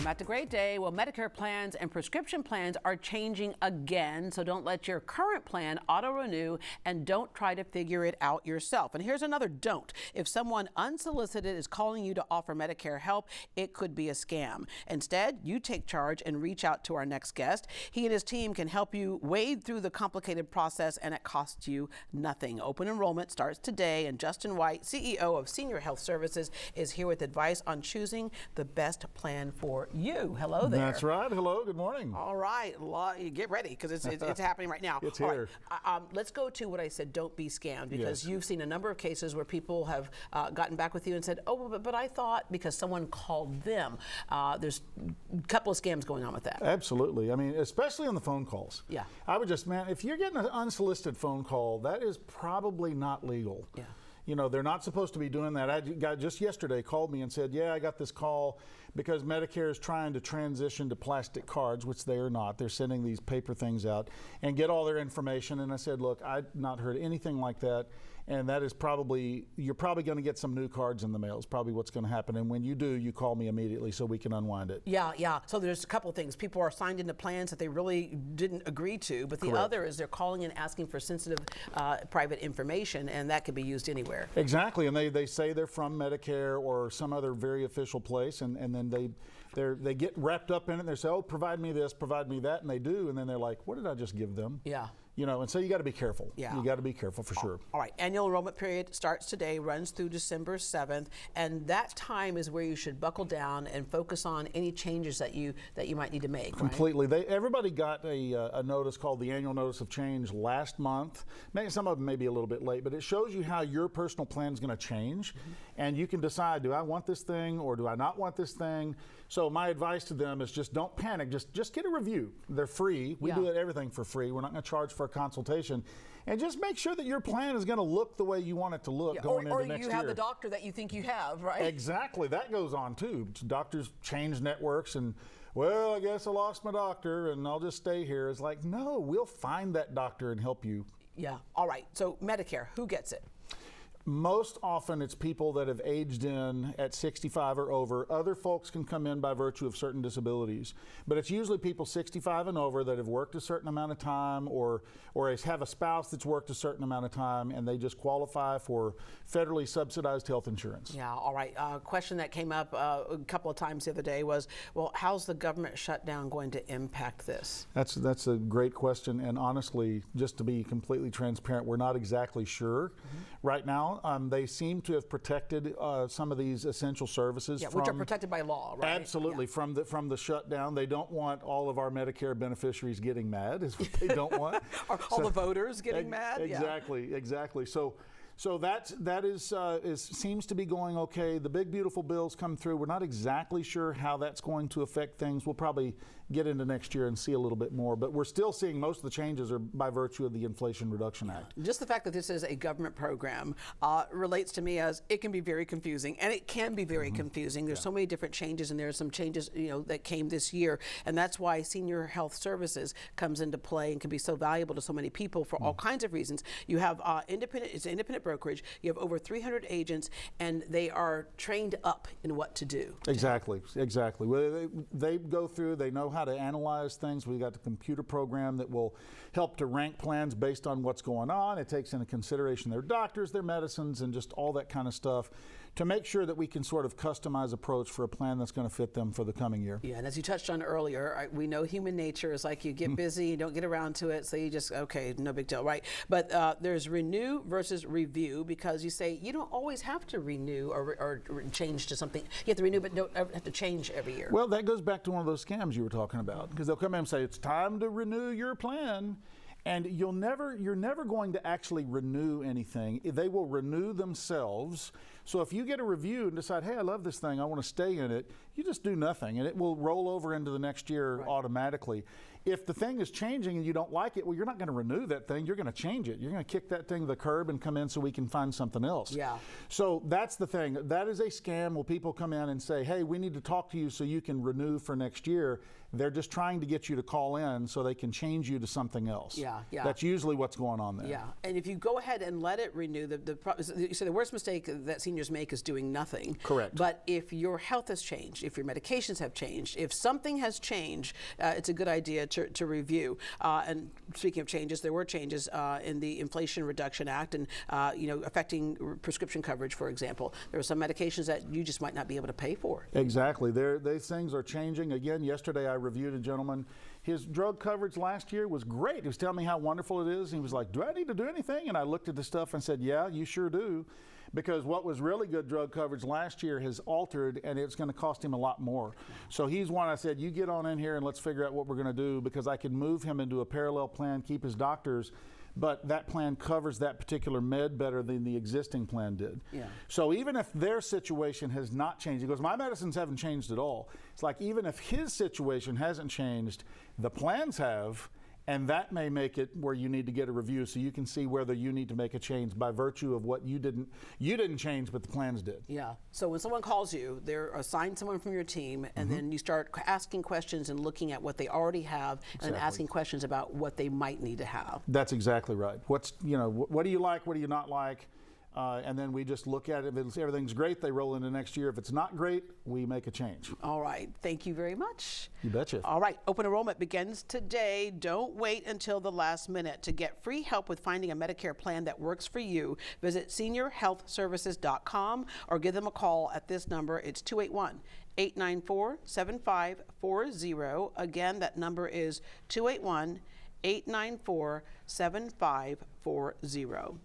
back to Great Day. Well, Medicare plans and prescription plans are changing again, so don't let your current plan auto-renew and don't try to figure it out yourself. And here's another don't. If someone unsolicited is calling you to offer Medicare help, it could be a scam. Instead, you take charge and reach out to our next guest. He and his team can help you wade through the complicated process, and it costs you nothing. Open enrollment starts today, and Justin White, CEO of Senior Health Services, is here with advice on choosing the best plan for you. Hello there. That's right. Hello. Good morning. All right. Get ready, because it's happening right now. It's here. Right. Let's go to what I said, don't be scammed, because you've seen a number of cases where people have gotten back with you and said, oh, but I thought, because someone called them. There's a couple of scams going on with that. Absolutely. I mean, especially on the phone calls. Yeah. I would just, man, if you're getting an unsolicited phone call, that is probably not legal. Yeah. You know, they're not supposed to be doing that. A guy just yesterday called me and said, yeah, I got this call because Medicare is trying to transition to plastic cards, which they are not. They're sending these paper things out and get all their information. And I said, look, I've not heard anything like that. And that is you're probably going to get some new cards in the mail. It's probably what's going to happen. And when you do, you call me immediately so we can unwind it. Yeah. So there's a couple of things. People are signed into plans that they really didn't agree to, but the other is they're calling and asking for sensitive private information, and that could be used anywhere. Exactly, and they say they're from Medicare or some other very official place, and then they get wrapped up in it. And they say, oh, provide me this, provide me that, and they do, and then they're like, what did I just give them? Yeah. You know, and so you got to be careful. Yeah. You got to be careful for sure. All right. Annual enrollment period starts today, runs through December 7th, and that time is where you should buckle down and focus on any changes that you might need to make. Completely. Right? Everybody got a notice called the Annual Notice of Change last month. Maybe some of them may be a little bit late, but it shows you how your personal plan is going to change, and you can decide, do I want this thing or do I not want this thing? So my advice to them is just don't panic. Just get a review. They're free. We do everything for free. We're not going to charge for a consultation. And just make sure that your plan is going to look the way you want it to look going into next year. Or you have the doctor that you think you have, right? Exactly. That goes on too. Doctors change networks and, well, I guess I lost my doctor and I'll just stay here. It's like, no, we'll find that doctor and help you. Yeah. All right. So Medicare, who gets it? Most often it's people that have aged in at 65 or over. Other folks can come in by virtue of certain disabilities, but it's usually people 65 and over that have worked a certain amount of time or have a spouse that's worked a certain amount of time, and they just qualify for federally subsidized health insurance. Yeah, all right. A question that came up a couple of times the other day was, well, how's the government shutdown going to impact this? That's a great question, and honestly, just to be completely transparent, we're not exactly sure right now. They seem to have protected some of these essential services, which are protected by law, right? Absolutely, from the shutdown. They don't want all of our Medicare beneficiaries getting mad, is what they don't want. All the voters getting mad? Exactly. So that seems to be going okay. The big beautiful bills come through. We're not exactly sure how that's going to affect things. We'll probably get into next year and see a little bit more, but we're still seeing most of the changes are by virtue of the Inflation Reduction Act. Just the fact that this is a government program relates to me as it can be very confusing, and it can be very confusing. There's so many different changes, and there are some changes that came this year, and that's why Senior Health Services comes into play and can be so valuable to so many people for all kinds of reasons. You have it's an independent brokerage. You have over 300 agents, and they are trained up in what to do. Exactly. Well, they go through, they know how to analyze things. We got the computer program that will help to rank plans based on what's going on. It takes into consideration their doctors, their medicines, and just all that kind of stuff to make sure that we can sort of customize approach for a plan that's going to fit them for the coming year. Yeah, and as you touched on earlier, we know human nature is like you get busy, you don't get around to it, so you just, okay, no big deal, right? But there's renew versus review, because you say you don't always have to renew or change to something. You have to renew, but don't have to change every year. Well, that goes back to one of those scams you were talking about, because they'll come in and say, it's time to renew your plan. And you're never going to actually renew anything. They will renew themselves. So if you get a review and decide, hey, I love this thing, I want to stay in it, you just do nothing, and it will roll over into the next year automatically. If the thing is changing and you don't like it, well, you're not going to renew that thing. You're going to change it. You're going to kick that thing to the curb and come in so we can find something else. Yeah. So that's the thing. That is a scam. Will people come in and say, hey, we need to talk to you so you can renew for next year? They're just trying to get you to call in so they can change you to something else. Yeah. That's usually what's going on there. Yeah. And if you go ahead and let it renew, you say the worst mistake that senior seniors make is doing nothing. Correct. But if your health has changed, if your medications have changed, if something has changed, it's a good idea to review. And speaking of changes, there were changes in the Inflation Reduction Act, and affecting prescription coverage, for example. There are some medications that you just might not be able to pay for. Exactly. These things are changing. Again, yesterday I reviewed a gentleman. His drug coverage last year was great. He was telling me how wonderful it is. He was like, do I need to do anything? And I looked at the stuff and said, yeah, you sure do. Because what was really good drug coverage last year has altered, and it's going to cost him a lot more. So he's one I said, you get on in here and let's figure out what we're going to do, because I can move him into a parallel plan, keep his doctors, but that plan covers that particular med better than the existing plan did. Yeah. So even if their situation has not changed, he goes, my medicines haven't changed at all. It's like, even if his situation hasn't changed, the plans have, and that may make it where you need to get a review so you can see whether you need to make a change by virtue of what you didn't change, but the plans did. Yeah. So when someone calls you, they're assigned someone from your team, and then you start asking questions and looking at what they already have, and asking questions about what they might need to have. That's exactly right. What do you like? What do you not like? And then we just look at it. If everything's great, they roll into next year. If it's not great, we make a change. All right. Thank you very much. You betcha. All right. Open enrollment begins today. Don't wait until the last minute. To get free help with finding a Medicare plan that works for you, visit seniorhealthservices.com or give them a call at this number. It's 281-894-7540. Again, that number is 281-894-7540.